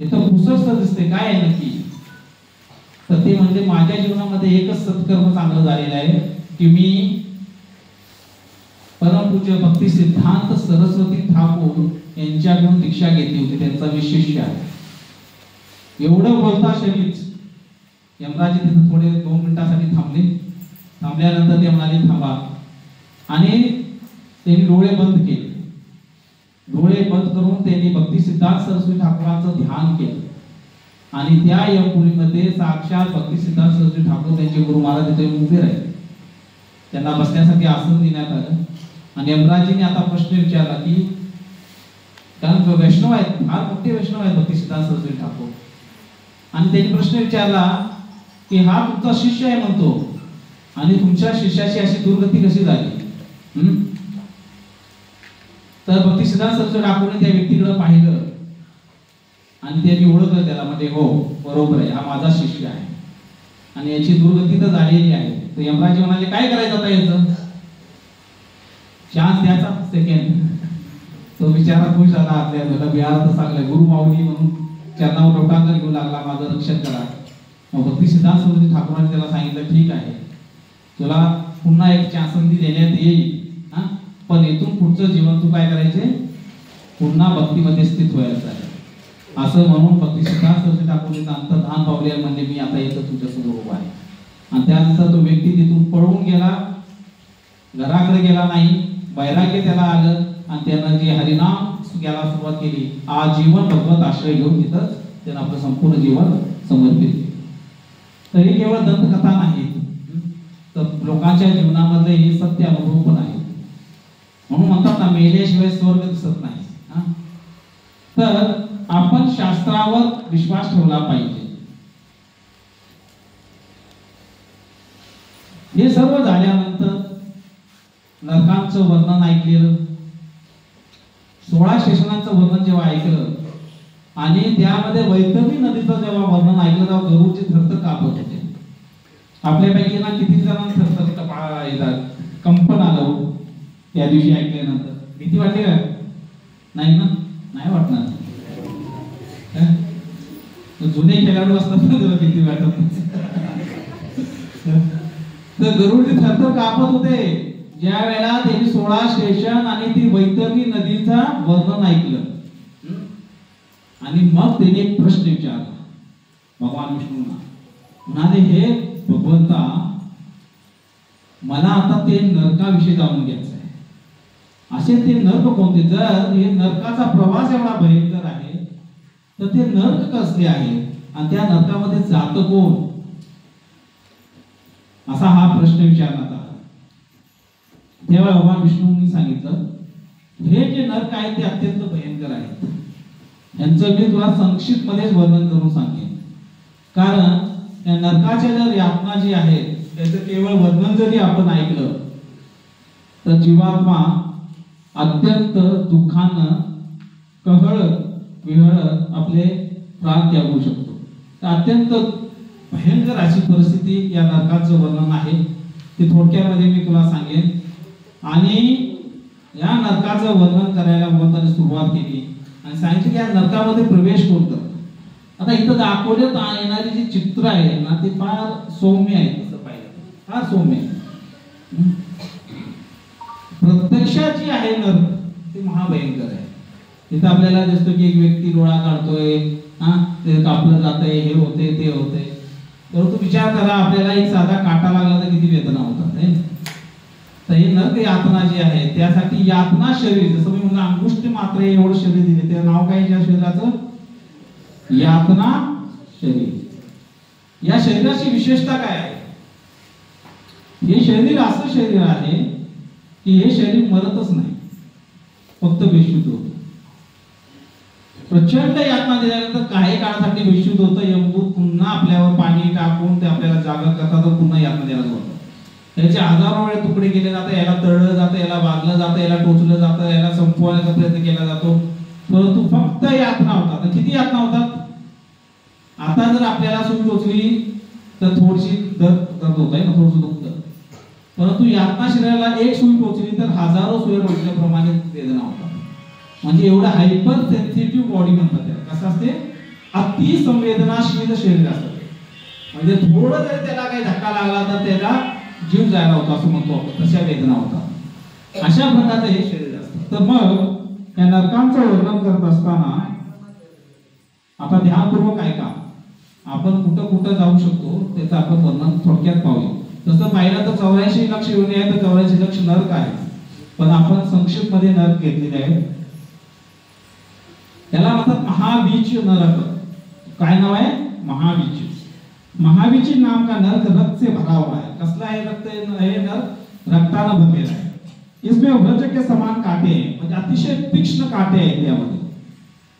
इथं पुसट दिसते, काय आहे नक्की? तर ते म्हणजे माझ्या जीवनामध्ये एकच सत्कर्म चांगलं झालेलं आहे की मी परमपूज्य भक्ती सिद्धांत सरस्वती ठाकूर यांच्याकडून दीक्षा घेतली होती. त्यांचा मी शिष्य आहे. एवढं बोलता शरीच यमराजे तिथे थोडे 2 मिनिटांसाठी थांबले. थांबल्यानंतर ते म्हणाले थांबा, आणि त्यांनी डोळे बंद केले. डोळे बंद करून त्यांनी भक्ती सिद्धांत सरस्वती ठाकूरांचं ध्यान केलं, आणि त्या यमपुरीमध्ये साक्षात भक्ती सिद्धांत सरस्वती ठाकूर त्यांचे गुरु महाराज तिथे उभे राहिले. त्यांना बसण्यासाठी आसन देण्यात आलं, आणि यमराजीने आता प्रश्न विचारला की, कारण वैष्णव आहेत, फार मोठे वैष्णव आहेत भक्ती सिद्धांत सरस्वती ठाकूर, आणि त्यांनी प्रश्न विचारला की हा तुमचा शिष्य आहे म्हणतो, आणि तुमच्या शिष्याची अशी दुर्गती कशी झाली? तर भक्ती सिद्धांत सरस्वती ठाकूरने त्या व्यक्तीकडे पाहिलं, आणि त्यांनी ओळखलं त्याला, म्हणजे हो बरोबर आहे, हा माझा शिष्य आहे, आणि याची दुर्गती तर झालेली आहे. तर यमराज म्हणाले काय करायचं आता याचं? चान्स द्यायचा सेकंड. तो बिचारा खुश झाला, आपल्याला बिहार तर सांगलं गुरु माऊली म्हणून चरणावर लोटांतर घेऊ लागला, माझं रक्षण करा. मग भक्ती सिद्धांत सरस्वती ठाकूरांनी त्याला सांगितलं ठीक आहे, तुला पुन्हा एक चान्स संधी देण्यात येईल, पण इथून पुढचं जीवन तू काय करायचे? पुन्हा भक्तीमध्ये स्थित व्हायचं आहे. असं म्हणून भक्ती सिद्धांत सरस्वती ठाकूर अंतर्धान पावले, म्हणजे मी आता येतो तुझ्यासमोर उभा आहे. आणि त्यानंतर तो व्यक्ती तिथून पळून गेला, घराकडे गेला नाही, वैराग्य त्याला आलं, आणि त्यानं जे हरिनाम घ्यायला सुरुवात केली. आजीवन भगवत आश्रय घेऊन तिथं त्यानं आपलं संपूर्ण जीवन समर्पित केलं. तर हे केवळ दंतकथा नाही, तर लोकांच्या जीवनामध्ये हे सत्य अनुभव पण आहे. म्हणून म्हणतात ना, मेल्याशिवाय स्वर्ग दिसत नाही. तर आपण शास्त्रावर विश्वास ठेवला पाहिजे. हे सर्व झाल्यानंतर नरकांचं वर्णन ऐकलेलं, 16 स्टेशनांचं वर्णन जेव्हा ऐकलं, आणि त्यामध्ये वैतरणी नदीचं जेव्हा वर्णन ऐकलं, तेव्हा गरुडचे थरथर कापत होते. आपल्यापैकी ना किती जणांना थरथर कंपन आलं त्या दिवशी ऐकल्यानंतर? भीती वाटते का? नाही ना? नाही वाटणार. जुने खेळाडू असतात ना, त्याला भीती वाटत. तर गरुड थरथर कापत होते ज्या वेळेला त्यांनी 16 स्टेशन आणि ती वैतरणी नदीचा वर्णन ऐकलं. आणि मग त्यांनी एक प्रश्न विचारला भगवान विष्णूंना. म्हणाले, हे भगवंता, मला आता ते नरकाविषयी जाणून घ्यायचं आहे. असे ते नरक कोणते? जर हे नरकाचा प्रवास एवढा भयंकर आहे, तर ते नरक कसले आहे, आणि त्या नरकामध्ये जातं कोण? असा हा प्रश्न विचारण्यात आला. तेव्हा भगवान विष्णूंनी सांगितलं, हे जे नरक आहेत ते अत्यंत भयंकर आहेत. यांचं मी तुला संक्षिप्त मध्येच वर्णन करून सांगेन. कारण या नरकाच्या जर यातना जी आहेत त्याचं केवळ वर्णन जरी आपण ऐकलं, तर जीवात्मा अत्यंत दुःखानं कहळत विहळत आपले प्राण त्यागू शकतो. तर अत्यंत भयंकर अशी परिस्थिती या नरकाचं वर्णन आहे, ते थोडक्यामध्ये मी तुला सांगेन. आणि या नरकाचं वर्णन करायला भगवंताने सुरुवात केली आणि सांगितलं की या नरकामध्ये प्रवेश कोण करतं. आता इथं दाखवण्यात येणारी जी चित्र आहे ना, ते फार सौम्य आहे. तसं पाहिलं फार सौम्य आहे. प्रत्यक्षात जी आहे नरक ते महाभयंकर आहे. तिथं आपल्याला दिसतो की एक व्यक्ती डोळा काढतोय, ते कापलं जातंय, हे होते ते होते. परंतु विचार करा, आपल्याला एक साधा काटा लागला तर किती वेदना होतात. तर हे नरक यातना जी आहे त्यासाठी यातना शरीर, जसं मी म्हणलं अंगुष्ठ मात्र एवढं शरीर दिले, ते नाव काय या शरीराचं? यातना शरीर. या शरीराची विशेषता काय आहे? हे शरीर असं शरीर आहे की हे शरीर मरतच नाही, फक्त बेशुद्ध होतं. प्रचंड यातना दिल्यानंतर काही काळासाठी बेशुद्ध होतं. यमदूत पुन्हा आपल्यावर पाणी टाकून ते आपल्याला जागा करतात, पुन्हा यातना द्यायला होतं. त्याचे हजारो वेळे तुकडे केले जातात, याला तळलं जातं, याला बांधलं जातं, याला टोचलं जातं, याला संपवण्याचा प्रयत्न केला जातो, परंतु फक्त यातना होतात. किती यातना होतात? आता जर आपल्याला सुई टोचली तर थोडीशी दर्द होत आहे ना, थोडंसं दुखतं. परंतु यातना शरीराला एक सुई टोचली तर हजारो सुई टोचल्याप्रमाणे वेदना होतात. म्हणजे एवढं हायपर सेन्सिटिव्ह बॉडी म्हणतात त्याला. कसं असते? अति संवेदनाशील शरीर असतं. म्हणजे थोडं जरी त्याला काही धक्का लागला तर त्याला जीव जायला होता असं म्हणतो आपण, तशा वेदना होतात. अशा प्रकारचं हे शरीर असतं. तर मग या नरकांचं वर्णन करत असताना आता ध्यानपूर्वक ऐका. आपण कुठं कुठं जाऊ शकतो त्याचं आपण वर्णन थोडक्यात पाहूया. तसं पाहिलं तर 84 लक्ष योनी आहे, तर 84 लक्ष नरक आहे, पण आपण संक्षिप्त मध्ये नरक घेतलेले आहे. याला म्हणतात महावीच नरक. काय नाव आहे? महावीच. महावीची नाम का नरक रक्त से भरा हुआ है. कसला है रक्त? हे नरक रक्तानं भरलेला आहे. इसमें वज्र के समान कांटे हैं, म्हणजे अतिशय तीक्ष्ण कांटे आहेत यामध्ये.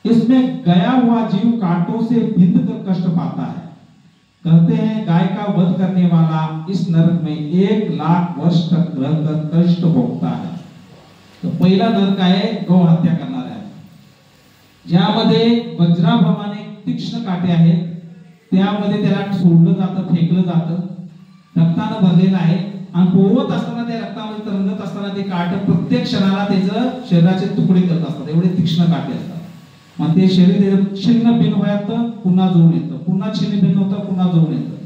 इसमें गया हुआ जीव कांटों से बिंद कर कष्ट पाता है. कहते हैं गाय का वध करने वाला इस नरक में 1,00,000 वर्ष तक रहकर कष्ट भोगता है. तो पहिला नरक आहे गौ हत्या करणारा, ज्यामध्ये वज्राप्रमाणे तीक्ष्ण काटे आहेत. त्यामध्ये त्याला सोडलं जातं, फेकलं जातं, रक्तानं भरलेलं आहे. आणि पोहत असताना त्या रक्तामध्ये तरंगत असताना ते काटे प्रत्येक क्षणाला त्याचं शरीराचे तुकडे करत असतात. एवढे तीक्ष्ण काटे असतात. मग ते शरीर छिन्न भिन्न व्हायचं, पुन्हा जोडून येतं, पुन्हा छिन्न भिन्न होतं, पुन्हा जोडून येतं.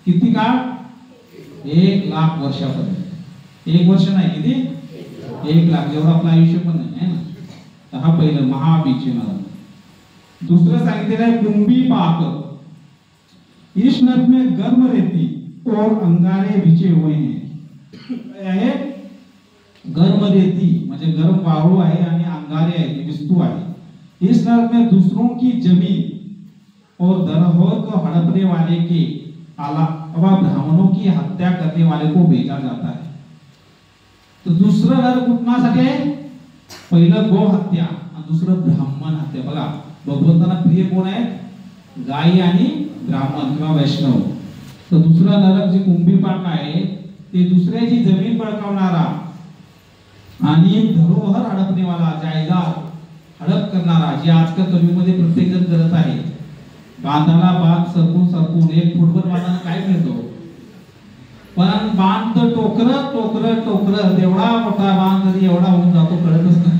किती काळ? 1,00,000 वर्षापर्यंत. 1 वर्ष नाही, किती? 1,00,000. जेवढं आपलं आयुष्य पण नाही आहे ना. तर हा पहिलं महाबीज नरक. दूसरा सांगितलेलं आहे कुंभी पाक. इस नरक में गर्म रेती और अंगारे बिछे हुए हैं. आहे गर्म रेती म्हणजे गरम वाळू आहे आणि अंगारे आहे, विस्तू आहे. इस नरक में दूसरों की जमीन और धरोहर को हड़पने वाले के अलावा ब्राह्मणों की हत्या करने वाले को भेजा जाता है. तो दुसरं नरक कुठण्यासाठी आहे? पहिलं गो हत्या आणि दुसरं ब्राह्मण हत्या. बघा भगवंतांना प्रिय कोण आहे? गायी आणि ब्राह्मण किंवा वैष्णव. तर दुसरं नरक जे कुंभीपाक आहे ते दुसऱ्याची जमीन बळकावणारा आणि धरोहर हडपणेवाला, जायदाद हडप करणारा, जे आजकाल कलियुगमध्ये प्रत्येक जण करत आहे. बांधाला बांध सरकून सरकून 1 फुटभर बांधाला काय मिळतो? पण बांध टोकरं टोकरं टोकरं तेवढा मोठा बांध तरी एवढा होऊन जातो, कळतच नाही.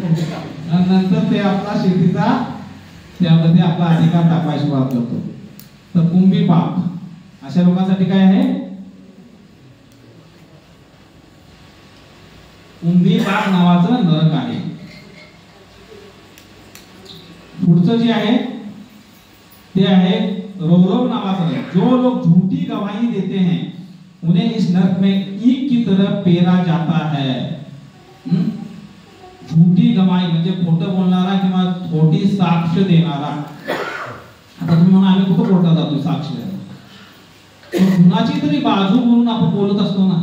आणि नंतर ते आपला शेतीचा त्यामध्ये आपला अधिकार दाखवायला सुरुवात करतो. तर कुंभीपाक अशा लोकांसाठी काय आहे? कुंभीपाक नावाचं नरक आहे. पुढचं जे आहे ते आहे रौरव नावाचं नरक. जो लोग झूठी गवाही देते हैं उन्हें इस नरक में ईख की तरह पेरा जाता है. झूठी गवाही म्हणजे खोटं बोलणारा किंवा खोटी साक्ष देणारा. आता तुम्ही म्हणा आम्ही कुठं कोर्टात जातो साक्ष द्यायला? कुणाची तरी बाजू म्हणून आपण बोलत असतो ना.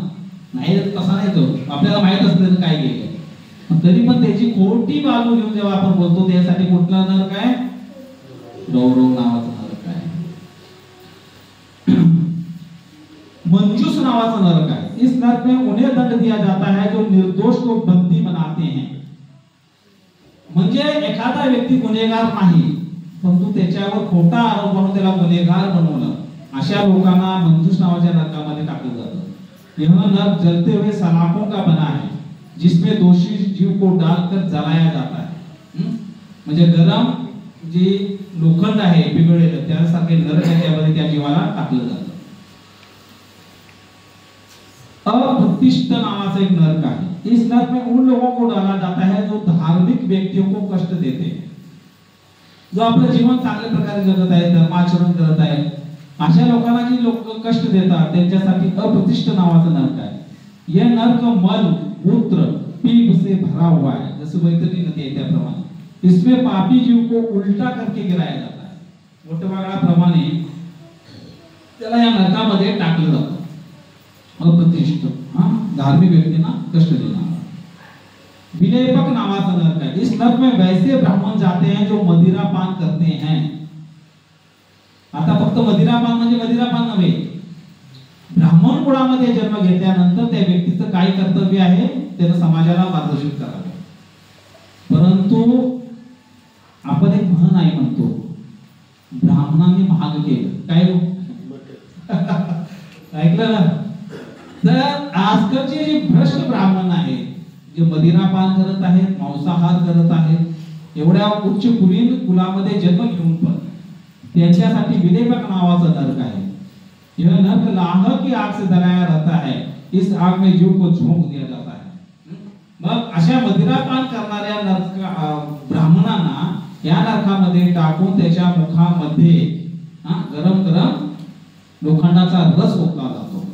नाही तसा नाही, तो आपल्याला माहित असतं काय केलं, तरी पण त्याची खोटी बाजू घेऊन जेव्हा आपण बोलतो त्यासाठी कुठला नरक आहे? रौरव नावाचा नरक आहे. मंजूस नावाचा नरक आहे. इस नरक में उन्हें दंड दिया जाता है जो निर्दोष को बंदी बनाते हैं. म्हणजे एखादा व्यक्ती गुन्हेगार नाही परंतु त्याच्यावर खोटा आरोप म्हणून त्याला गुन्हेगार बनवलं, अशा लोकांना मंजूस नावाच्या नरकामध्ये टाकलं जातं. यह नरक जलते हुए सलाखों का बना है जिसमें दोषी जीव को डालकर जलाया जाता है. म्हणजे गरम जे लोखंड आहे पिघळलेलं त्यासारखे नरक आहे, त्यामध्ये त्या जीवाला टाकलं जातं. अप्रतिष्ठ नावाचा एक नरक आहे. इस नरक में उन लोगों को डाला जाता है जो धार्मिक व्यक्तियों को कष्ट देते हैं. जो आपलं जीवन चांगल्या प्रकारे जगत आहे, धर्माचरण करत आहे, अशा लोकांना जी लोक कष्ट देतात त्यांच्यासाठी अप्रतिष्ठ नावाचं नरक आहे. यह नरक मल मूत्र पीप से भरा हुआ है, जैसे वैतरणी नदी आहे त्याप्रमाणे. इसमें पापी जीव को उल्टा करके गिराया जाता है. वटवाघळाप्रमाणे त्याला या नरकामध्ये टाकलं जातं. अप्रतिष्ठ धार्मिक व्यक्तींना कष्ट देणारा. विलेपक नावाचं नरक आहे. इस नरक में वैसे ब्राह्मण जाते हैं जो मदिरापान करते हैं. आता फक्त मदिरापान म्हणजे मदिरापान नव्हे, ब्राह्मण कुळामध्ये जन्म घेतल्यानंतर त्या व्यक्तीचं काय कर्तव्य आहे? त्यानं समाजाला मार्गदर्शन करावे. परंतु आपण एक म्हण आहे म्हणतो, ब्राह्मणांनी महाग केलं. काय ऐकलं ना? तर आजकालचे जे भ्रष्ट ब्राह्मण आहेत, जे मदिरापान करत आहेत, मांसाहार करत आहेत, एवढ्या उच्च कुलीन कुलामध्ये जन्म घेऊन त्यांच्यासाठी विलेपक नावाचं नरक आहे। यह नरक लाह की आग से जलाया रहता है, इस आग में जीव को झोंक दिया जाता है। मग अशा मदिरापान करणाऱ्या नरक ब्राह्मणांना या नरकामध्ये टाकून त्याच्या मुखामध्ये गरम गरम लोखंडाचा रस ओतला जातो।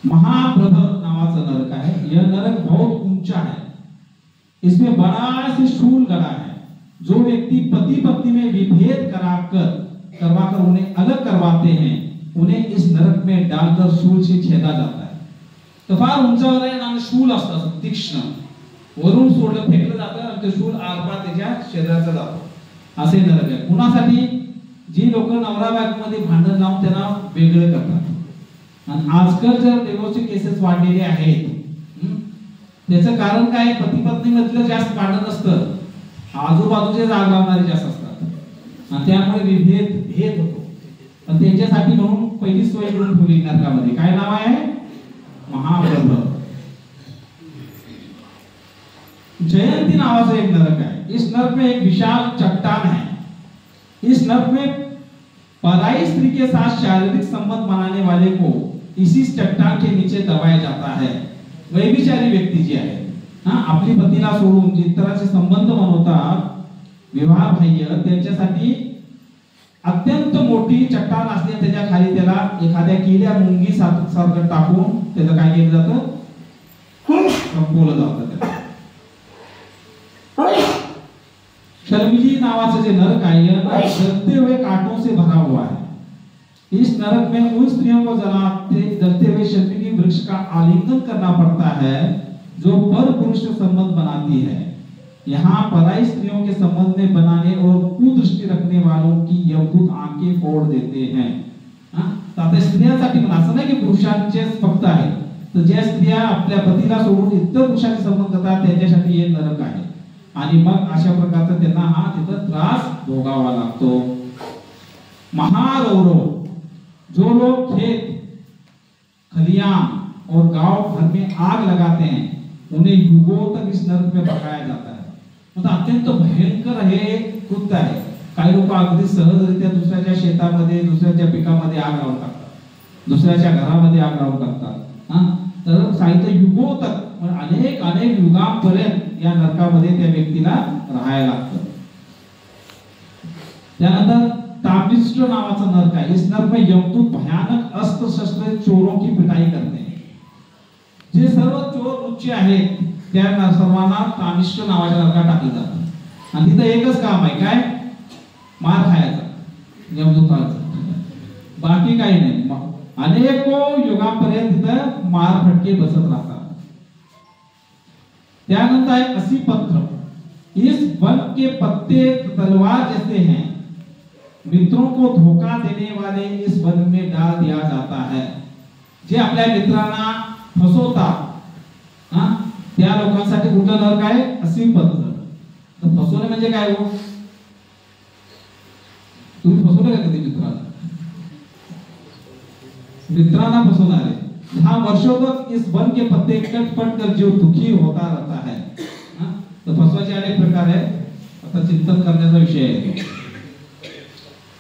महाप्रभ नावाचं नरक आहे। यह नरक बहुत ऊंचा है, इसमें बड़ा से शूल गड़ा है। जो व्यक्ति पति पत्नी में विभेद करवाकर उन्हें अलग करवाते हैं, उन्हें इस नरक में डालकर शूल से छेदा जाता है। तो फार उंचावर आहे आणि शूल असतं तीक्ष्ण, वरून सोडलं फेकलं जातं आणि ते शूल आरपार त्याच्या शरीराचा जातो, असे नरक आहे। कुणासाठी? जी लोक नवरा बायकोमध्ये भांडण लावून त्यांना वेगळं करतात। आणि आजकाल जर डिवोर्सचे केसेस वाढलेले आहेत, त्याचं कारण काय? पती पत्नी मधलं जास्त भांडण असतं, आजूबाजूचे जाग लावणारे जास्त असतात आणि त्यामुळे भेद होतो। आणि त्यांच्यासाठी म्हणून पहिली सोय करून ठेवली नरकामध्ये। काय नाव आहे? महाप्रभ। जयंती नावाचं एक नरक आहे। इस नरक में एक विशाल चट्टान है। इस नरक में पराई स्त्री के साथ शारीरिक संबंध बनाने वाले को इसी चट्टान के नीचे दबाया जाता है। वैभिचारी व्यक्ती जी आहे, आपली पतीला सोडून इतरांचे संबंध बनवतात विवाह बाह्य, त्यांच्यासाठी अत्यंत मोठी चट्टान असते, त्याच्या खाली त्याला एखाद्या किड्या मुंगी सारखं टाकून त्याचं काय केलं जातं? संपवलं जातं। शर्मिली नावाचं जे नरक आहे, जलते हुए कांटों से भरा हुआ है। इस नरक में उन स्त्रियों को जलते हुए शर्मिली वृक्ष का आलिंगन करना पड़ता है जो पर पुरुष से संबंध बनाती है। यहाँ पराई स्त्रियों के संबंध में बनाने और कुदृष्टि रखने वालों की यमदूत आंखें फोड़ देते हैं। आता स्त्रियांसाठी पण असं नाही की पुरुषांचेच फक्त आहे, तर ज्या स्त्रिया आपल्या पतीला सोडून इतर पुरुषांशी संबंध करतात त्यांच्यासाठी हे नरक आहे। आणि मग अशा प्रकारचा त्यांना तिथं त्रास भोगावा लागतो। महारौरव, जो लोग खेत खलियान और गांव भर में आग लगाते हैं, उन्हें युगों तक इस नरक में पकाया जाता है। मतलब अत्यंत भयंकर हे कृत्य आहे। काही लोक अगदी सहजरित्या दुसऱ्याच्या शेतामध्ये, दुसऱ्याच्या पिकामध्ये आग लावून टाकतात, दुसऱ्याच्या घरामध्ये आग लावून टाकतात। तर साहित्य युगों तक, अनेक अनेक युगांपर्यंत या नरकामध्ये त्या व्यक्तीला राहायला लागतं। त्यानंतर ताम्रिष्ट नावाचं नरक आहे। इस नरक में यमदूत भयानक अस्त्र शस्त्र चोरों की पिटाई करते हैं। जे सर्व चोर उच्च आहेत त्या सर्वांना ताम्रिष्ट नावाच्या नरकात टाकलं जातं आणि तिथं एकच काम आहे, काय? मार खायचा यमदूताचा, बाकी काही नाही। अनेकों युगांपर्यंत तिथं मार फटके बसत राहतात। त्यानंतर आहे असी पत्र। इस वन के पत्ते तलवार जैसे हैं, मित्रों को धोखा देने वाले इस वन में डाल दिया जाता है। जे आपल्या मित्रांना फसवतात त्या लोकांसाठी कुठलं नरक आहे? असी पत्र। तर फसवणे म्हणजे काय हो? तुम्ही फसवले का कधी मित्राला? मित्रांना फसवणारे 10 वर्षों तक इस वन के पत्ते कट कर जो दुखी होता रहता है। तो फसवाचे अनेक प्रकार है, आता चिंतन करण्याचा विषय आहे।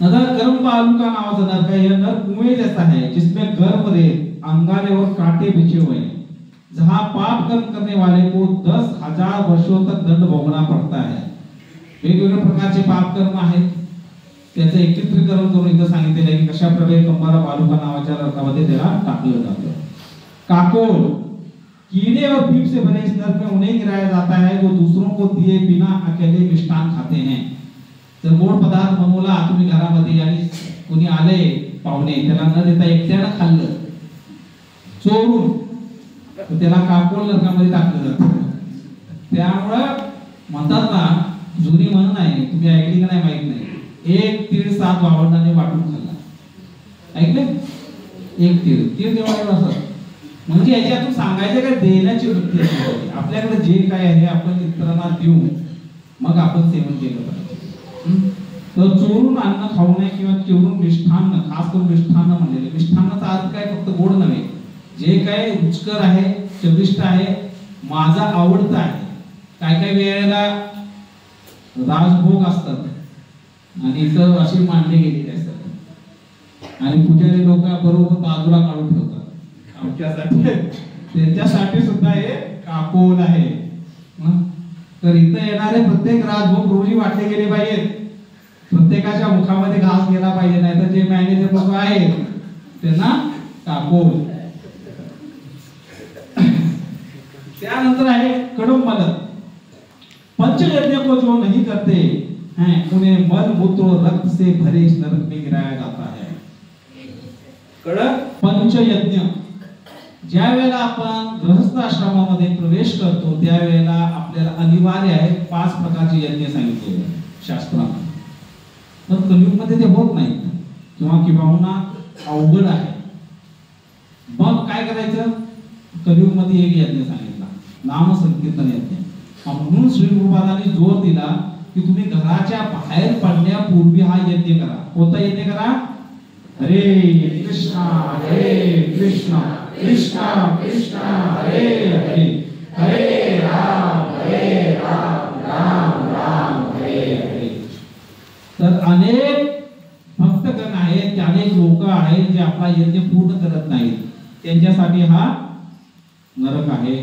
नजर गर्म बालू का नावाचा नरक है। यह नरक कुएं जैसा है जिसमें गर्म रेत, अंगारे और कांटे बिछे हुए हैं, जहां पाप कर्म करने वाले को 10,000 वर्षों तक दंड भोगना पड़ता है। वेगवेगळ्या प्रकारचे पाप कर्म आहेत, त्याचं एकत्रीकरण करून इथं सांगितलेलं आहे की कशा प्रकारे कंबारा बालुका नावाच्या नरकामध्ये त्याला टाकलं जातं। काकोल, कीड़े और पीप से बने इस नरक में उन्हें गिराया जाता है जो दूसरों को दिए बिना अकेले मिष्टान खाते हैं। जर गोड पदार्थ बनवला तुम्ही घरामध्ये आणि कोणी आले पाहुणे, त्याला न देता एकट्यानं खाल्लं चोरून, तर त्याला काकोल नरकामध्ये टाकलं जातं। त्यामुळे म्हणतात ना, जुनी म्हण आहे, तुम्ही ऐकली का नाही माहित नाही, एक तीळ 7 भावंडांनी वाटून खाल्ला। ऐकले? एक तीळ देवाला असं म्हणजे याच्यातून सांगायचं काय? देण्याची वृत्ती असते आपल्याकडे। जे काय आहे आपण इतरांना देऊ, मग आपण सेवन केलं पाहिजे। तर चोरून अन्न खाऊ नये किंवा चोरून मिष्ठान्न, खास करून मिष्ठान्न म्हणलेले। मिष्ठान्नाचा अर्थ काय? फक्त गोड नव्हे, जे काय रुचकर आहे, चविष्ट आहे, माझा आवडता आहे। काय काय वेळेला राजभोग असतात, आणि इतर अशी मांडली गेलेली असतात आणि पुजारी लोक बरोबर बाजूला काढून ठेवतात आमच्यासाठी, त्यांच्यासाठी सुद्धा हे काकोल आहे. तर इथं येणारे प्रत्येक राजभोग रोजी वाटले गेले पाहिजेत, प्रत्येकाच्या मुखामध्ये घास गेला पाहिजे, नाही तर जे मॅनेजर लोक आहेत त्यांना काकोल. त्यानंतर आहे कडुमल. पंचयज्ञ को जो नहीं करते हैं उन्हें मल मूत्र रक्त से भरे इस नरक में गिराया जाता है. पंचयज्ञ, ज्या वेळेला आपण गृहस्थ आश्रमामध्ये प्रवेश करतो त्यावेळेला आपल्याला अनिवार्य आहे 5 प्रकारचे यज्ञ सांगितले शास्त्रात. पण कलियुगमध्ये ते होत नाही किंवा किंवा अवघड आहे. मग काय करायचं? कलियुगमध्ये एक यज्ञ सांगितला, नाम संकीर्तन यज्ञ. म्हणून श्री गुरुपादांनी जोर दिला की तुम्ही घराच्या बाहेर पडण्यापूर्वी हा यज्ञ करा. कोणता यज्ञ करा? हरे कृष्णा कृष्णा कृष्णा हरे हरे, हरे राम राम राम हरे हरे. तर अनेक भक्तगण आहेत, अनेक लोक आहेत जे आपला यज्ञ पूर्ण करत नाहीत, त्यांच्यासाठी हा नरक आहे.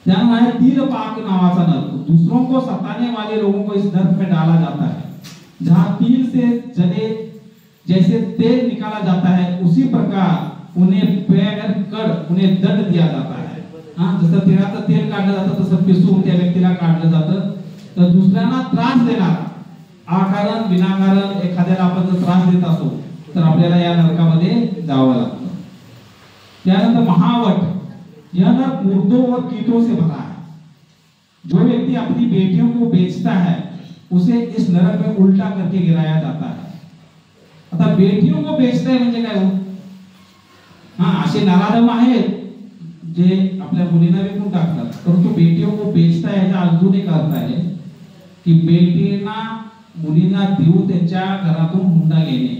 त्यामुळे तिल पाक नावाचा नरक. दूसरों को सताने वाले लोगों को इस नरक में डाला जाता है. जहाँ तिल से जले जैसे तेल निकाला जाता है उसी प्रकार उन्हें पैर कर उन्हें दंड दिया जाता है. जसं तिळाचं तेल काढलं जातं तसं पिसून त्या व्यक्तीला काढलं जातं. तर दुसऱ्यांना त्रास देणार आकारण विनाकारण एखाद्याला आपण जर त्रास देत असो तर आपल्याला या नरकामध्ये जावं लागतं. त्यानंतर महावट. यह नरक मुर्दों और कीटों से भरा है. जो व्यक्ति अपनी बेटियों को बेचता है उसे इस नरक में उल्टा करके गिराया जाता है. आता बेटियों को बेचताय म्हणजे काय हो? असे नराधम आहेत जे आपल्या मुलींना विकून टाकतात, परंतु बेटियों को बेचताय याचा अजून एक अर्थ आहे की बेटींना मुलींना देऊ त्यांच्या घरातून हुंडा घेणे.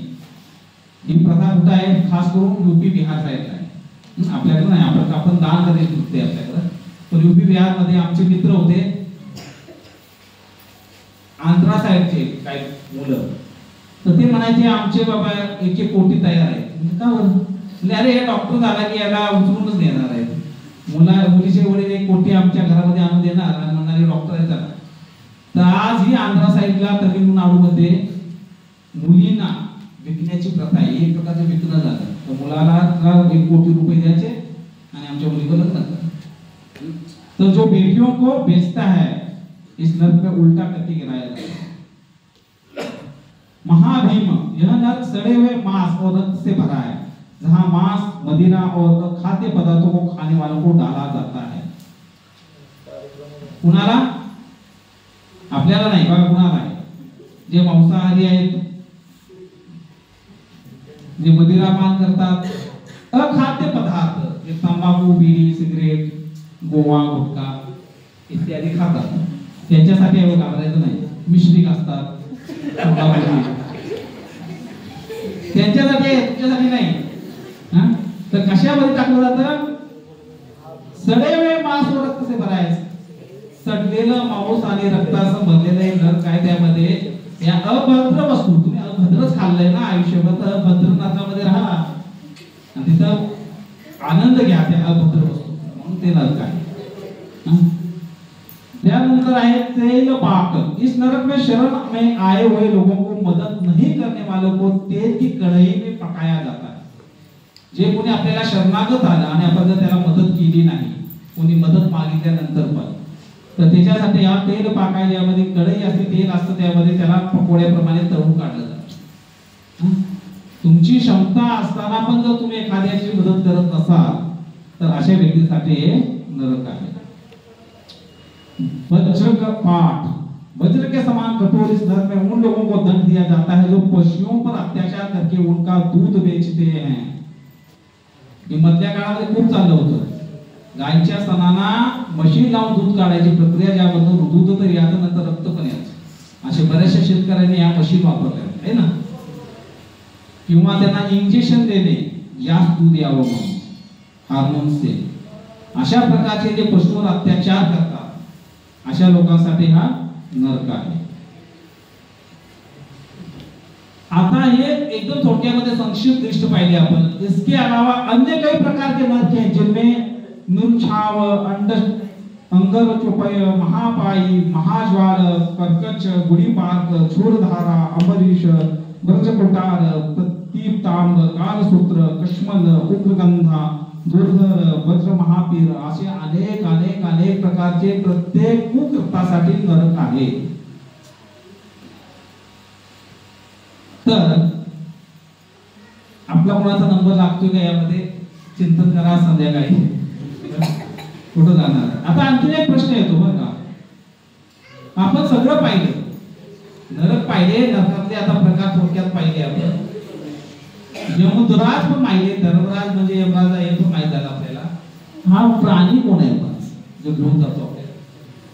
ही प्रथा कुठे आहे? खास करून यूपी बिहार साईडला आहे. आपल्याकडे नाही, आपण दान करायची वृत्ती आहे आपल्याकडे. पण यूपी बिहार मध्ये आमचे मित्र होते, आंध्रा साईडचे काही मुलं, तर ते म्हणायचे आमचे बाबा 1 कोटी तयार आहे. का बरं? अरे हे डॉक्टर झाला की याला उचलूनच देणार आहे. मुलीचे वडील 1 कोटी आमच्या घरामध्ये आणून देणार आणि म्हणणारे डॉक्टर आहे झाला. तर आज ही आंध्रा साईडला तमिळनाडू मध्ये मुलींना विकण्याची प्रथा आहे. एक प्रकारचं विकणं झालं. तर मुलाला 1 कोटी रुपये द्यायचे आणि आमच्या मुलीला लग्न करायचं. तो जो बेटियों को बेचता है इस नरक में उल्टा करके गिराया जाता है. महाभीम. यह नरक सड़े हुए मांस और रक्त से भरा है, जहां मांस, मदिरा और खाद्य पदार्थों को खाने वालों को डाला जाता है. कुणाला? आपल्याला नाही बघा, कुणाला आहे? जे मांसाहारी आहेत, जे मदिरापान करतात, अखाद्य पदार्थ तंबाखू, बीडी, सिगरेट, गोवा, गुटखा इत्यादी खातात, त्यांच्यासाठी एवढं घाबरायचं नाही. मिश्रिक असतात त्यांच्यासाठी, तुमच्यासाठी नाही. तर कशामध्ये टाकलं जातं? सडे हुए मांस और रक्त से भरा है. सडलेलं मांस आणि रक्ताचं भरलेलं हे नरक काय? त्यामध्ये या अभद्र वस्तू, तुम्ही अभद्रच खाल्लंय ना आयुष्यभर, तर अभद्र नरकामध्ये राहा आणि तिथं आनंद घ्या त्या अभद्र वस्तू, म्हणून ते नरक आहे. त्यानंतर आहे तेल पाक. इस नरक में शरण में आए हुए लोगों को मदद नहीं करने वालों को तेल की कढ़ाई में पकाया जाता है. जे कोणी आपल्याला शरणागत आलं आणि आपण जर त्याला मदत केली नाही, कोणी मदत मागितल्यानंतर पण, तर त्याच्यासाठी हा तेल पाकाय, यामध्ये कढई असते, तेल असतं, त्यामध्ये त्याला पकोड्याप्रमाणे तळून काढलं जातं. तुमची क्षमता असताना पण जर तुम्ही एखाद्याची मदत करत नसाल तर अशा व्यक्तीसाठी हे नरक आहे. वज्र का पाठ. वज्र के समान कठोर इस नरक में उन लोगों को दंड दिया जाता है जो पशुओं पर अत्याचार करके उनका दूध बेचते हैं. मधल्या काळामध्ये खूप चाललं होतं. गायच्या स्तनांना मशीन लावून दूध काढायची प्रक्रिया, ज्यामधून दूध तर याचं नंतर रक्त पण यायचं. असे बऱ्याचशा शेतकऱ्यांनी या मशीन वापरल्या आहे ना, किंवा त्यांना इंजेक्शन देणे जास्त दूध यावं म्हणून हार्मोन्सचे. अशा प्रकारचे जे पशुवर अत्याचार करतात अशा लोकांसाठी हा नरक आहे. आता हे एकदम थोडक्यामध्ये संक्षिप्त लिस्ट पाहिली अपन। इसके अलावा अन्य कई प्रकार के नर्क हैं जिनमें नुरछाव, अंगर चौपय, महापाई, महाज्वाल, कर्कच, गुड़ीपाक, छोरधारा, अमरीश, ब्रजकोटार, प्रतीपतांब, कालसूत्र, कश्मल, उग्रगंधा, दुर्धर, वज्र महापीर असे अनेक अनेक अनेक प्रकारचे प्रत्येक कुकृत्यासाठी नरक आहे। तर आपला कोणाचा नंबर लागतोय का यामध्ये चिंतन करा संध्याकाळी कुठं जाणार। आता आणखी एक प्रश्न येतो बरं का, आपण सगळं पाहिलं, नरक पाहिले, नरकातले आता प्रकार थोडक्यात पाहिले आपण, यमदराज पण पाहिले, धर्मराज म्हणजे यमराज हे पण माहित झालं आपल्याला। हा प्राणी कोण आहे पण जो घेऊन जातो आपल्याला,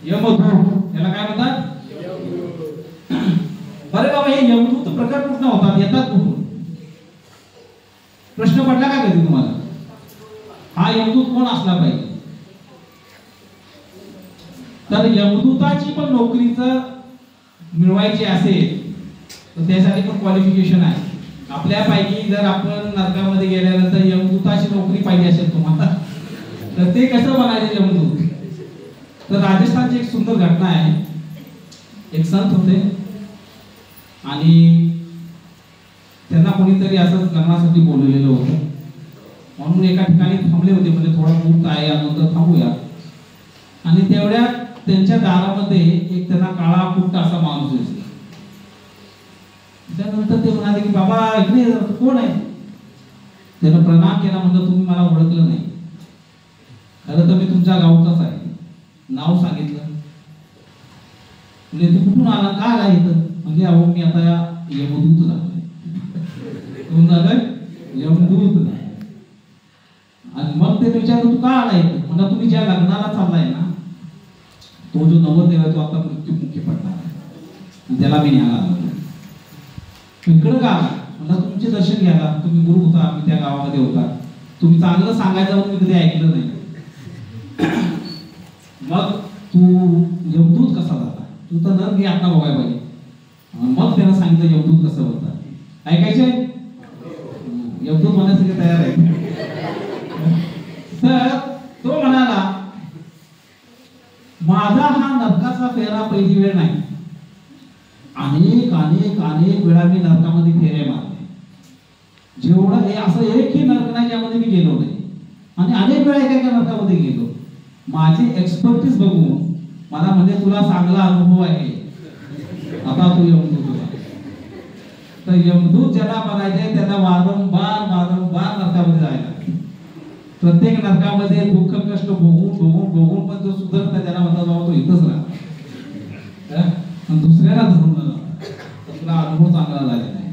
यमदूत, याला काय म्हणतात? बरे बाबा हे यमदूत प्रकट कुठून होतात, येतात कुठून? प्रश्न पडला का कधी तुम्हाला? हा यमदूत कोण असला पाहिजे? तर यमदूताची पण नोकरीचं मिळवायची असेल तर त्यासाठी पण क्वालिफिकेशन आहे। आपल्यापैकी जर आपण नरकामध्ये गेल्यानंतर यमदूताची नोकरी पाहिजे असेल तुम्हाला तर ते कसं बनायचे यमदूत? तर राजस्थानची एक सुंदर घटना आहे। एक संत होते आणि त्यांना कोणीतरी असं लग्नासाठी बोलवलेलं होतं, म्हणून एका ठिकाणी थांबले होते, म्हणजे थोडा मुहूर्त आहे यानंतर थांबूया। आणि तेवढ्या त्यांच्या दारामध्ये एक त्यांना काळा कुट्ट असा माणूस दिसला। त्यानंतर ते म्हणाले की बाबा इकडे कोण आहे? त्यानं प्रणाम केला, म्हणलं तुम्ही मला ओळखलं नाही, खरं तर मी तुमच्या गावचाच आहे, नाव सांगितलं। म्हणजे तू कुठून आला, का आला इथं? म्हणजे अहो मी आता यमदूत झालोय। कोण झालंय? यमदूत नाही। आणि मग ते विचारलं तू का आला इथं? म्हणजे तुम्ही ज्या लग्नाला चाललाय ना तो जो नवरदेव आहे तो आता मृत्युमुखी पडणार आहे, त्याला मी न्यायला आलो। इकडं का? मला तुमचे दर्शन घ्यायला, तुम्ही गुरु होता, मी त्या गावामध्ये होता, तुम्ही चांगलं सांगायचं म्हणून मी कधी ऐकलं नाही। मग तू यमदूत कसा झाला? तू तर नर घे आता बघाय पाहिजे। मग त्यानं सांगितलं यमदूत कसं होतं, ऐकायचंय? यमदूत होण्यासाठी तयार आहे। तर तो म्हणाला माझा हा नरकाचा फेरा पहिली वेळ नाही, अनेक अनेक अनेक वेळा मी नरकामध्ये फेऱ्या मारले, जेवढं हे असं एकही नरक नाही ज्यामध्ये मी गेलो नाही, आणि अनेक वेळा एका नरकामध्ये गेलो। माझी एक्सपर्टीज बघून मला म्हणजे तुला चांगला अनुभव आहे, आता तू यमदूत होता। तर यमदूत ज्याला बघायचे त्याला वारंवार वारंवार नरकामध्ये जायला, प्रत्येक नरकामध्ये दुःख कष्ट भोगून भोगून भोगून पण जो सुधरता त्याला म्हणतात बाबा तो इथंच राहा, दुसऱ्याला धरून तुला अनुभव चांगला झालेला आहे।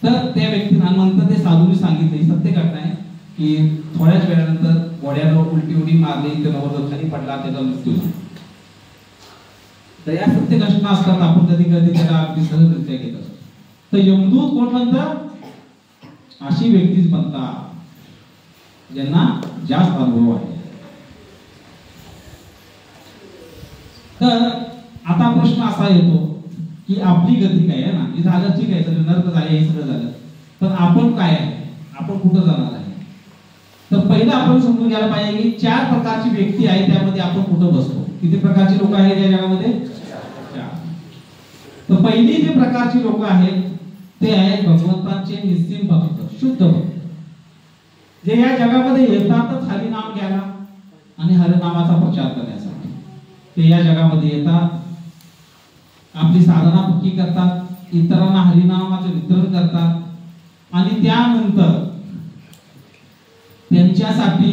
तर त्या व्यक्तीला नंतर ते साधूंनी सांगितले, सत्य घटना आहे की थोड्याच वेळानंतर घोड्याला उलटी उडी मारली, ते नवरदेव खाली पडला, त्याचा मृत्यू झाला। तर या सत्य घटना असतात, आपण कधी कधी त्याला अगदी सहजरित्या घेत असतो। तर यमदूत कोण बनतात? अशी व्यक्तीच बनतात ज्यांना जास्त अनुभव आहे। तर आता प्रश्न असा येतो की आपली गती काय आहे ना, हे झालं ठीक आहे, सगळं नरक झाले, हे सगळं झालं, पण आपण काय आहे, आपण कुठं जाणार आहे? तर पहिलं आपण समजून घ्यायला पाहिजे की 4 प्रकारची व्यक्ती आहे, त्यामध्ये आपण कुठं बसतो। किती प्रकारची लोक आहेत या जगामध्ये? 4। तर पहिली जी प्रकारची लोक आहेत ते आहेत भगवंतांचे निस्सिम भक्त, शुद्ध भक्त, जे या जगामध्ये येतातच हरिनाम घ्यायला आणि हरिनामाचा प्रचार करण्यासाठी। ते या जगामध्ये येतात, आपली साधना पक्की करतात, इतरांना हरिनामाचे वितरण करतात, आणि त्यानंतर त्यांच्यासाठी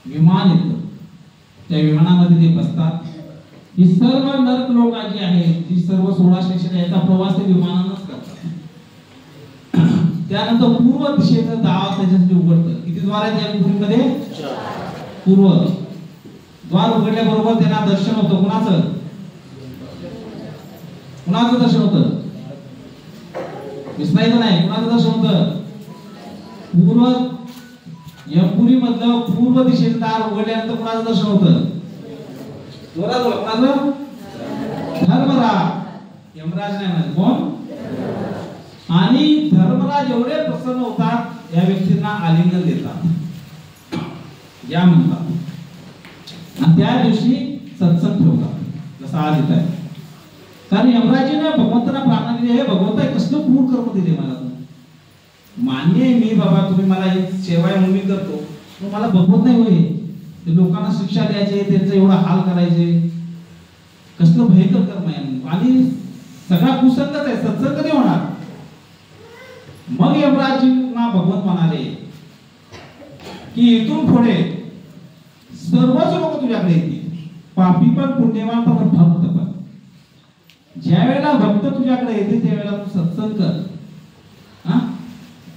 विमान येतं, त्या विमानामध्ये ते बसतात। ही सर्व नरक लोक जी आहेत ती सर्व 16 स्टेशन याचा प्रवास ते विमानानंच करतात। त्यानंतर पूर्व दिशेचं दार त्याच्यासाठी उघडतं। किती द्वार आहेत या पुरीमध्ये? 4। पूर्व द्वार उघडल्याबरोबर त्यांना दर्शन होतं, कुणाचं? कुणाचं दर्शन होतं? विसरायचं नाही, कुणाचं दर्शन होतं? पूर्व यमपुरी मधलं पूर्व दिशेचं दार उघडल्यानंतर कुणाचं दर्शन होतं? जोरात बोला, कुणाचं? धर्मराज, यमराज नाही म्हणत, कोण? आणि धर्मराज एवढे प्रसन्न होतात, या व्यक्तींना आलिंगन देतात, या म्हणतात, आणि त्या दिवशी सत्संग ठेवतात जसं आज येत आहे. कारण यमराजीने भगवंताला प्रार्थना केली, हे भगवंता कसलं क्रूर कर्म दिले मला, मान्य आहे मी बाबा तुम्ही मला ही सेवा आहे म्हणून मी करतो, पण मला बघवत नाही होय, लोकांना शिक्षा द्यायचे, त्यांचं एवढा हाल करायचे, कसलं भयंकर कर्म आहे, आणि सगळा कुसंगच आहे, सत्संग कधी होणार. मग यमराजींना भगवंत म्हणाले की इथून पुढे सर्वच लोक तुझ्याकडे येतील, पापी पण, पुण्यवान पण, भक्त पण. ज्या वेळेला भक्त तुझ्याकडे येते त्यावेळेला तू सत्संग कर.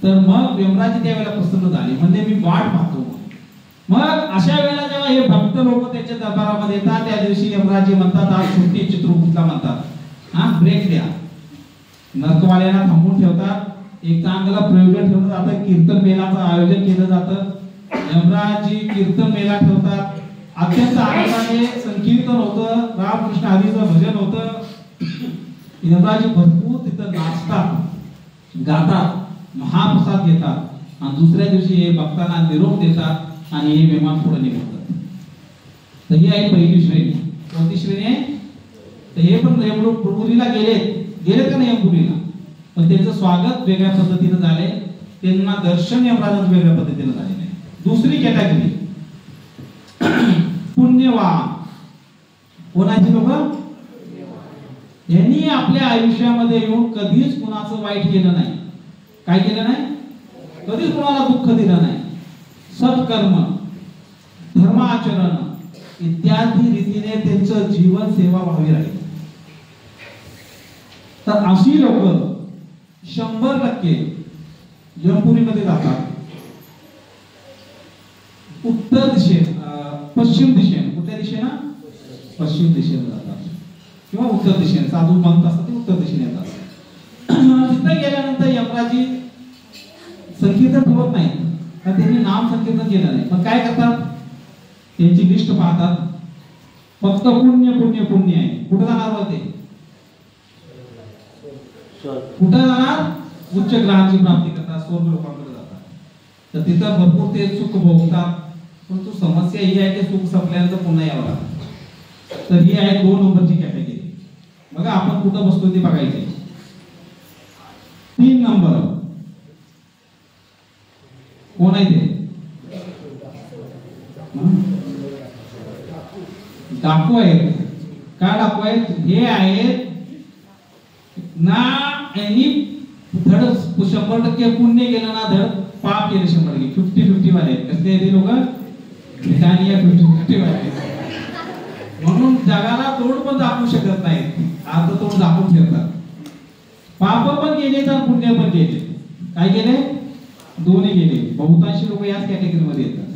तर मग यमराज त्यावेळेला प्रसन्न झाले, म्हणजे मी वाट पाहतो. मग अशा वेळेला जेव्हा हे भक्त लोक त्यांच्या दरबारामध्ये येतात, त्या दिवशी यमराज म्हणतात आज सुट्टी, चित्रकूटला म्हणतात, ब्रेक द्या. नरकवाल्यांना थांबून ठेवतात, एक चांगला प्रयोजन ठेवलं जातं, कीर्तन मेळाचं आयोजन केलं जातं. यमराजी कीर्तन मेळा ठेवतात, अत्यंत आनंदाने संकीर्तन होतं, रामकृष्ण हरीचं भजन होतं. यमराजी भरपूर तिथं नाचतात, गातात, महाप्रसाद घेतात, आणि दुसऱ्या दिवशी हे भक्तांना निरोप देतात आणि हे विमान पुढे निघतात. तर ही आहे पहिली श्रेणी. कोणती श्रेणी आहे? तर हे पण यमपुरीला गेलेत का नाही यमपुरीला, पण त्यांचं स्वागत वेगळ्या पद्धतीने झाले, त्यांना दर्शन यमराजांचं वेगळ्या पद्धतीने झालेलं आहे. दुसरी कॅटेगरी पुण्यवान. कोणाची लोक? यांनी आपल्या आयुष्यामध्ये येऊन कधीच कुणाचं वाईट केलं नाही. काय केलं नाही? कधीच कोणाला दुःख दिलं नाही. सत्कर्म, धर्माचरण इत्यादी रीतीने त्यांचं जीवन सेवा व्हावी लागेल. तर अशी लोक 100% यमपुरीमध्ये जातात. उत्तर दिशेने, पश्चिम दिशेने, कुठल्या दिशेने? पश्चिम दिशेने जातात किंवा उत्तर दिशेने. साधू म्हणत असतात ते उत्तर दिशेने येतात. तिथे गेल्यानंतर यमराजी संकीर्तन ठेवत नाही, तर त्यांनी नाम संकीर्तन केलं नाही. पण काय करतात? त्यांची लिस्ट पाहतात, फक्त पुण्य पुण्य पुण्य आहे. कुठं जाणार होते? कुठं जाणार? उच्च ग्रहांची प्राप्ती करतात, स्वर्ग लोकांकडे जातात. तर तिथं भरपूर ते सुख भोगतात. पण तो समस्या ही आहे की सुख संपल्यानंतर पुन्हा यावं लागतं. तर ही आहे 2 नंबरची कॅटेगरी. बघा आपण कुठं बसतो ते बघायचे. 3 नंबर कोण आहे ते? डाकू आहेत. काय डाकू आहेत? हे आहेत ना, यांनी धड 100% पुण्य केलं ना, धड पाप केलं 100%. 50-50 वाले आहेत. कसले ते लोक? 50-50 वाले. म्हणून जगाला तोड पण दाखवू शकत नाहीत, आता तोड दाखवून ठेवतात. पाप पण केले तर पुण्य पण केले. काय केले? दोन्ही केले. बहुतांशी लोक याच कॅटेगरी मध्ये येतात.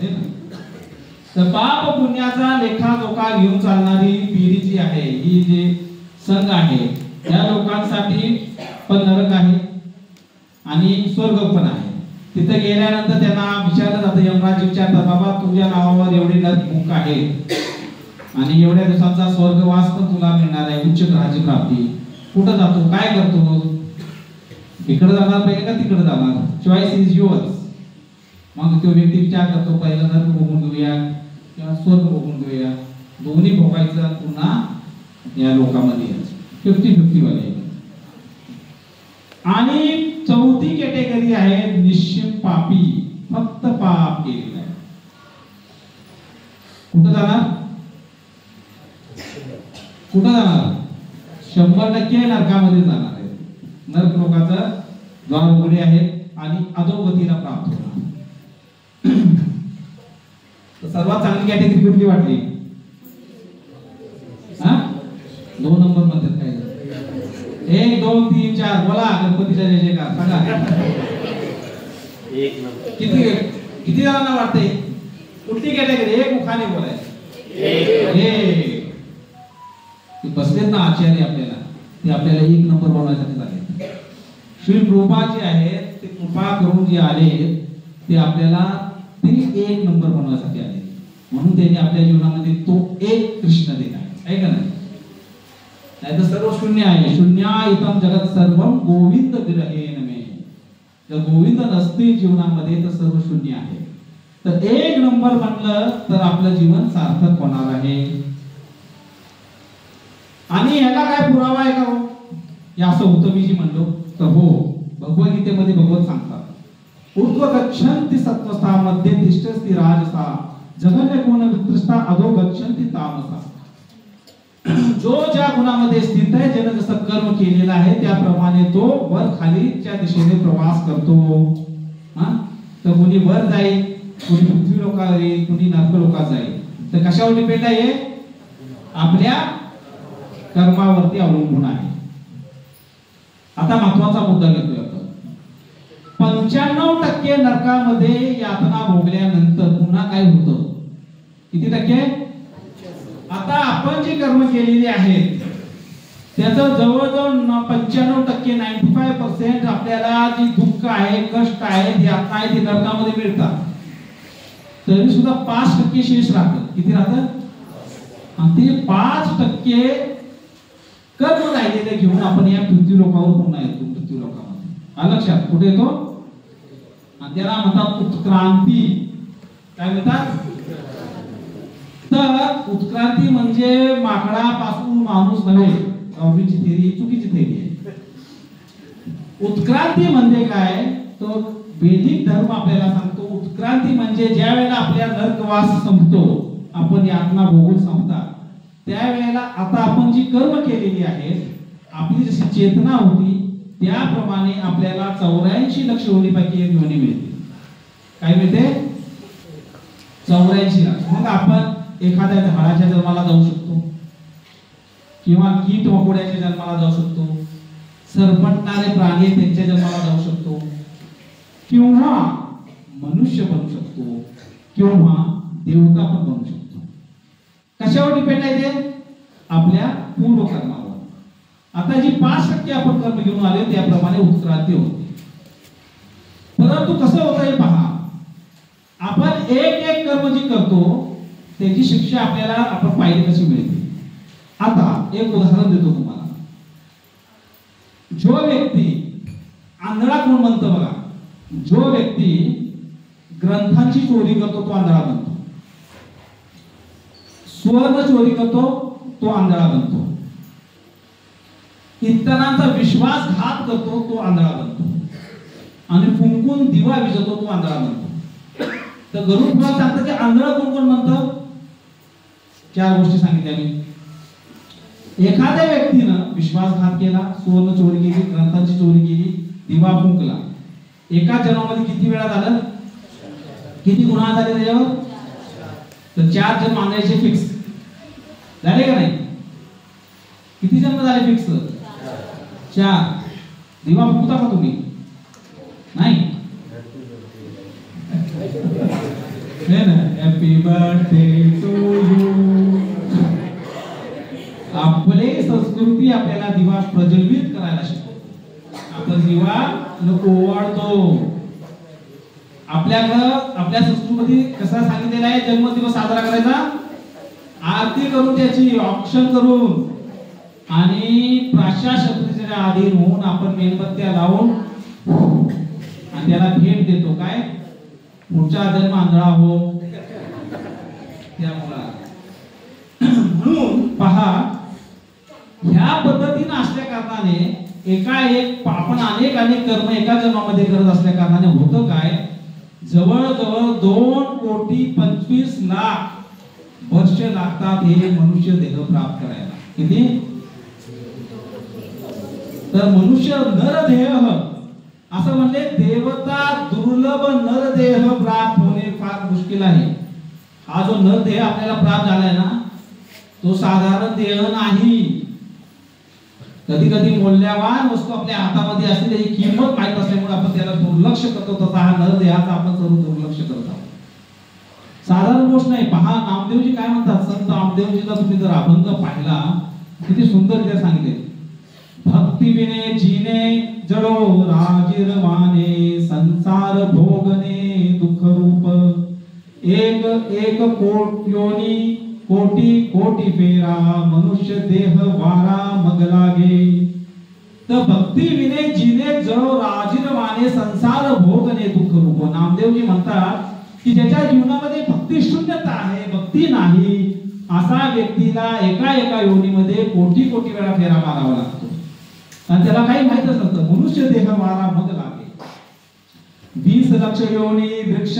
तर पाप पुण्याचा लेखाजोखा घेऊन चालणारी पिढी जी आहे, ही जे संघ आहे, त्या लोकांसाठी पण नरक आहे आणि स्वर्ग पण आहे. तिथे गेल्यानंतर त्यांना विचारलं जातं, यमराज विचारतात, बाबा तुझ्या नावावर एवढे नरक मुख आहे आणि एवढ्या दिवसांचा स्वर्गवास पण तुला मिळणार आहे, उच्च ग्रहाची प्राप्ती. कुठं जातो? काय करतो? इकडे जाणार पाहिजे का तिकडे जाणार? Choice is yours. मग तो व्यक्ती विचार करतो, पहिलं नरक बघून घेऊया किंवा स्वर्ग बघून घेऊया. दोन्ही भोगायचं पुन्हा या लोकांमध्ये 50-50 वाले. आणि चौथी कॅटेगरी आहे निश्चित पापी, फक्त पाप केलेलं आहे. कुठं जाणार? कुठं जाणार? 100% नरकामध्ये जाणार आहे. नरक लोकांचं द्वार उघडे आहेत आणि अधोगतीला प्राप्त होणार. सर्वात चांगली कॅटेगरी कुठली वाटली? 2 नंबर म्हणतात काय? 1 2 3 4 बोला, गणपतीच्या जय जयकार सांगा. 1 नंबर. किती जणांना वाटतंय कुठली कॅटेगरी? 1 मुखाने बोलायचं. बसलेत ना आचार्य आपल्याला, ते आपल्याला 1 नंबर बनवायसाठी झाले. श्री कृपा जे आहे ते कृपा करून जे आले ते आपल्याला ते 1 नंबर बनवण्यासाठी आले. म्हणून त्यांनी आपल्या जीवनामध्ये तो 1 कृष्ण दिला आहे का नाही? नाहीतर सर्व शून्य आहे. शून्यायतम जगत सर्वम गोविंद विरहेण मे. जर गोविंद नसतील जीवनामध्ये तर सर्व शून्य आहे. तर एक नंबर म्हणलं तर आपलं जीवन सार्थक होणार आहे. आणि याला काय पुरावा आहे का हो? या असं होतं मी जी म्हणलो तर हो, भगवद्गीतेमध्ये भगवत सांगतात ऊर्ध्व गच्छन्ति सत्त्वस्था मध्ये तिष्ठति राजसा जगन्य गुण वित्तस्था अधो गच्छन्ति तामसा. जो ज्या गुणामध्ये स्थित आहे, ज्याने जसं कर्म केलेलं आहे त्याप्रमाणे तो वर खालीच्या दिशेने प्रवास करतो. तर कुणी वर जाईल, कुणी पृथ्वी लोकावर येईल, कुणी नरक लोकात जाईल. तर कशावर डिपेंड आहे? आपल्या कर्मावरती अवलंबून आहे. आता महत्वाचा मुद्दा घेतोय आपण. 95% नरकामध्ये यातना भोगल्यानंतर पुन्हा काय होतं? किती टक्के? आता आपण जी कर्म केलेली आहेत त्याचं जवळजवळ 95% 95% आपल्याला जी दुःख आहे, कष्ट आहे, यातना आहे, ती नरकामध्ये मिळतात. तरी सुद्धा 5% शेष राहतं. किती राहतं? आणि ते 5% कर्म राहिलेले घेऊन आपण या पृथ्वी लोकावर पुन्हा येतो. पृथ्वी लोकामध्ये लक्षात कुठे येतो? आणि त्याला म्हणतात उत्क्रांती. काय म्हणतात? तर उत्क्रांती म्हणजे माकडापासून माणूस नव्हे. डार्विनची थेरी चुकीची थेरी आहे. उत्क्रांती म्हणजे काय? तो वैदिक धर्म आपल्याला सांगतो उत्क्रांती म्हणजे ज्या वेळेला आपल्या नरकवास संपतो, आपण यातना भोगून संपतात, त्यावेळेला आता आपण जी कर्म केलेली आहेत, आपली जशी चेतना होती त्याप्रमाणे आपल्याला 84 लक्ष योनीपैकी एक योनी मिळते. काय मिळते? 84 लाख. मग आपण एखाद्या झाडाच्या जन्माला जाऊ शकतो, किंवा कीट मकोड्याच्या जन्माला जाऊ शकतो, सरपटणारे प्राणी त्यांच्या जन्माला जाऊ शकतो, किंवा मनुष्य बनू शकतो, किंवा देवता पण बनू शकतो. कशावर डिपेंड आहे ते? आपल्या पूर्व कर्मावर. आता जी 5% आपण कर्म घेऊन आले त्याप्रमाणे उत्क्रांती होते. परंतु कसं होतं हे पहा. आपण एक कर्म जी करतो त्याची शिक्षा आपल्याला आपण पाहिली कशी मिळते. आता एक उदाहरण देतो तुम्हाला. जो व्यक्ती आंधळा कोण म्हणतो बघा, जो व्यक्ती ग्रंथांची चोरी करतो तो आंधळा बनतो, स्वर्ण चोरी करतो तो आंधळा बनतो, इतरांचा विश्वासघात करतो तो आंधळा बनतो, आणि फुंकून दिवा विझवतो तो आंधळा बनतो. तर गरुड पुराण सांगतं की आंधळा कोण कोण म्हणतं? 4 गोष्टी सांगितल्या मी. एखाद्या व्यक्तीनं विश्वासघात केला, सुवर्ण चोरी केली, ग्रंथांची चोरी केली, दिवा फुंकला, एका जन्मामध्ये किती वेळा झालं? किती गुन्हा झाले त्याच्यावर? तर 4 जन्म आणायचे फिक्स झाले का नाही? किती जन्म झाले फिक्स? 4. दिवा फुंकता का तुम्ही? नाही. Happy birthday to you. आपले संस्कृती आपल्याला दिवा प्रज्वलित करायला शिकवते. आपण दिवा नको ओवाळतो. आपल्या संस्कृतीमध्ये कसा सांगितलेला आहे जन्मदिवस साजरा करायचा? आरती करून, त्याची औक्षण करून, आणि प्राशासत्रीच्या अधीन होऊन आपण मेणबत्त्या लावून आणि त्याला भेट देतो. काय? पुढचा जन्म आंधळा हो. म्हणून पहा, ह्या पद्धतीने असल्या कारणाने आपण अनेक कर्म एका जन्मामध्ये करत असल्या कारणाने होतं काय? जवळजवळ 2,25,00,000 वर्ष लागतात हे मनुष्य देह प्राप्त करायला. किती? तर मनुष्य नरदेह असं म्हणले, देवता दुर्लभ नरदेह प्राप्त होणे फार मुश्किल आहे. हा जो नरदेह आपल्याला प्राप्त झालाय ना, तो साधारण देह नाही. कधी कधी मूल्यवान वस्तू आपल्या हातामध्ये असते, त्याची किंमत माहित असल्यामुळे आपण त्याला दुर्लक्ष करतो. तसा हा नरदेहाचा आपण सर्व दुर्लक्ष करत आहोत. साधारण गोष्ट नाही. पहा, नामदेवजी काय म्हणतात. संत नामदेवजीचा तुम्ही जर अभंग पाहिला, किती सुंदर सांगितले. भक्ति विने जीने जडो राजिरवाने, संसार भोगने दुख रूप, एक एक कोट योनी कोटी कोटी फेरा, मनुष्य देह वारा मग लागे. तर भक्ती विने जिने जळो राजीर माने संसार भोगने दुःख रूप. नामदेवजी म्हणतात की ज्याच्या जीवनामध्ये भक्ती शून्यता आहे, भक्ती नाही, असा व्यक्तीला एका योनीमध्ये कोटी कोटी वेळा फेरा मारावा लागतो आणि त्याला काही माहितच नसतं. मनुष्य देह मारा मग लागे 20 लक्ष योनी वृक्ष